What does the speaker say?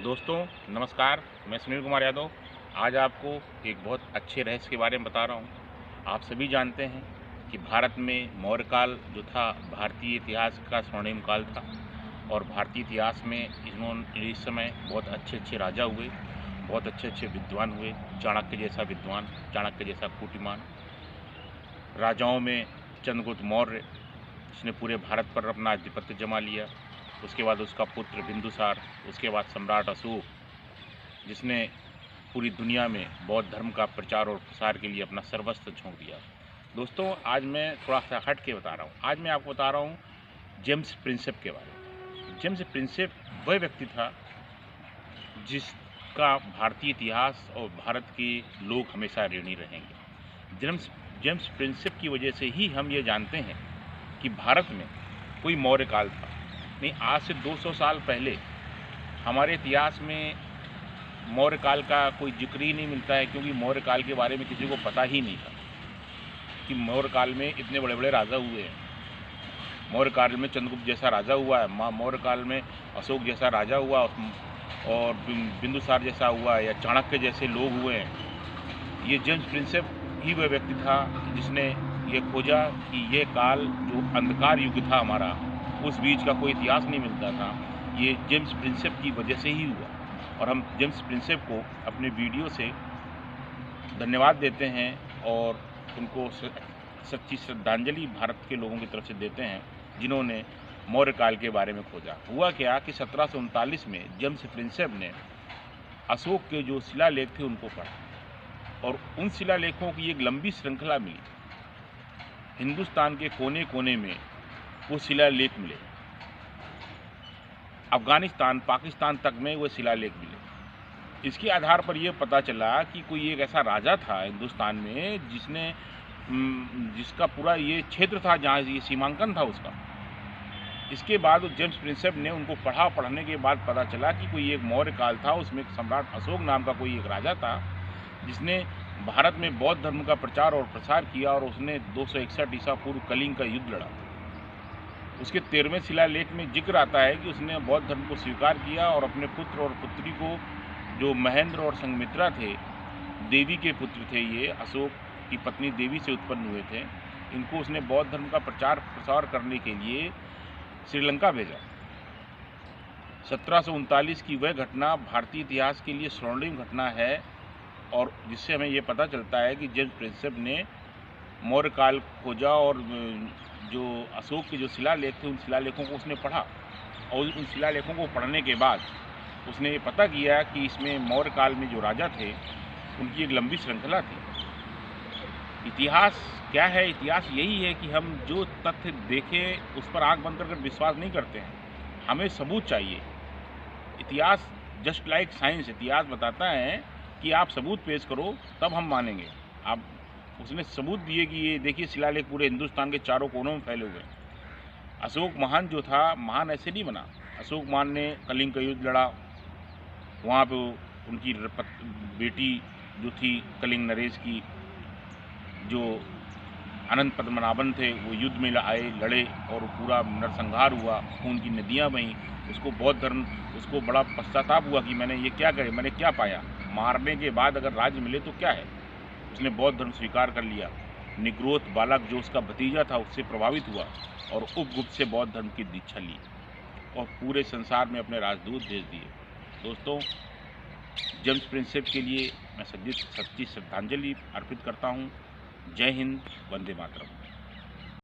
दोस्तों नमस्कार। मैं सुनील कुमार यादव आज आपको एक बहुत अच्छे रहस्य के बारे में बता रहा हूँ। आप सभी जानते हैं कि भारत में मौर्य काल जो था भारतीय इतिहास का स्वर्णिम काल था और भारतीय इतिहास में इस समय बहुत अच्छे राजा हुए, बहुत अच्छे विद्वान हुए। चाणक्य जैसा विद्वान, चाणक्य जैसा कूटिमान। राजाओं में चंद्रगुप्त मौर्य जिसने पूरे भारत पर अपना आधिपत्य जमा लिया। उसके बाद उसका पुत्र बिंदुसार, उसके बाद सम्राट अशोक जिसने पूरी दुनिया में बौद्ध धर्म का प्रचार और प्रसार के लिए अपना सर्वस्व झोंक दिया। दोस्तों आज मैं थोड़ा सा हट के बता रहा हूँ। आज मैं आपको बता रहा हूँ जेम्स प्रिंसेप के बारे में। जेम्स प्रिंसेप वह व्यक्ति था जिसका भारतीय इतिहास और भारत के लोग हमेशा ऋणी रहेंगे। जेम्स प्रिंसेप की वजह से ही हम ये जानते हैं कि भारत में कोई मौर्य काल था। नहीं, आज से 200 साल पहले हमारे इतिहास में मौर्य काल का कोई जिक्र ही नहीं मिलता है, क्योंकि मौर्य काल के बारे में किसी को पता ही नहीं था कि मौर्य काल में इतने बड़े बड़े राजा हुए हैं। मौर्य काल में चंद्रगुप्त जैसा राजा हुआ है, मौर्य काल में अशोक जैसा राजा हुआ और बिंदुसार जैसा हुआ या चाणक्य जैसे लोग हुए हैं। ये जेम्स प्रिंसेप ही वह व्यक्ति था जिसने ये खोजा कि ये काल जो अंधकार युग था हमारा, उस बीच का कोई इतिहास नहीं मिलता था। ये जेम्स प्रिंसेप की वजह से ही हुआ और हम जेम्स प्रिंसेप को अपने वीडियो से धन्यवाद देते हैं और उनको सच्ची श्रद्धांजलि भारत के लोगों की तरफ से देते हैं जिन्होंने मौर्य काल के बारे में खोजा। हुआ क्या कि 1739 में जेम्स प्रिंसेप ने अशोक के जो शिलालेख थे उनको पढ़ा और उन शिलालेखों की एक लंबी श्रृंखला मिली। हिंदुस्तान के कोने कोने में वो शिलालेख मिले, अफगानिस्तान, पाकिस्तान तक में वो शिलालेख मिले। इसके आधार पर यह पता चला कि कोई एक ऐसा राजा था हिंदुस्तान में जिसका पूरा ये क्षेत्र था जहाँ ये सीमांकन था उसका। इसके बाद जेम्स प्रिंसेप ने उनको पढ़ने के बाद पता चला कि कोई एक मौर्य काल था, उसमें सम्राट अशोक नाम का कोई एक राजा था जिसने भारत में बौद्ध धर्म का प्रचार और प्रसार किया और उसने 261 ईसा पूर्व कलिंग का युद्ध लड़ा। उसके 13वें शिलालेख में जिक्र आता है कि उसने बौद्ध धर्म को स्वीकार किया और अपने पुत्र और पुत्री को, जो महेंद्र और संघमित्रा थे, देवी के पुत्र थे, ये अशोक की पत्नी देवी से उत्पन्न हुए थे, इनको उसने बौद्ध धर्म का प्रचार प्रसार करने के लिए श्रीलंका भेजा। 1739 की वह घटना भारतीय इतिहास के लिए स्वर्णिम घटना है और जिससे हमें ये पता चलता है कि जेम्स प्रिंसेप ने मौर्य काल खोजा और जो अशोक के जो शिलालेख थे उन शिलालेखों को उसने पढ़ा और उन शिलालेखों को पढ़ने के बाद उसने ये पता किया कि इसमें मौर्य काल में जो राजा थे उनकी एक लंबी श्रृंखला थी। इतिहास क्या है? इतिहास यही है कि हम जो तथ्य देखें उस पर आंख बंद कर विश्वास नहीं करते हैं, हमें सबूत चाहिए। इतिहास जस्ट लाइक साइंस, इतिहास बताता है कि आप सबूत पेश करो तब हम मानेंगे। आप उसने सबूत दिए कि ये देखिए शिलालेख पूरे हिंदुस्तान के चारों कोनों में फैले हुए हैं। अशोक महान जो था, महान ऐसे नहीं बना। अशोक महान ने कलिंग का युद्ध लड़ा, वहाँ पे उनकी बेटी जो थी कलिंग नरेश की, जो अनंत पद्मनाभन थे, वो युद्ध में आए, लड़े और पूरा नरसंहार हुआ, खून की नदियाँ बहीं। उसको बौद्ध धर्म, उसको बड़ा पश्चाताप हुआ कि मैंने ये क्या करे, मैंने क्या पाया। मारने के बाद अगर राज्य मिले तो क्या है। उसने बौद्ध धर्म स्वीकार कर लिया। निग्रोध बालक जो उसका भतीजा था उससे प्रभावित हुआ और उपगुप्त से बौद्ध धर्म की दीक्षा ली और पूरे संसार में अपने राजदूत भेज दिए। दोस्तों, जेम्स प्रिंसेप के लिए मैं सच्ची श्रद्धांजलि अर्पित करता हूँ। जय हिंद, वंदे मातरम।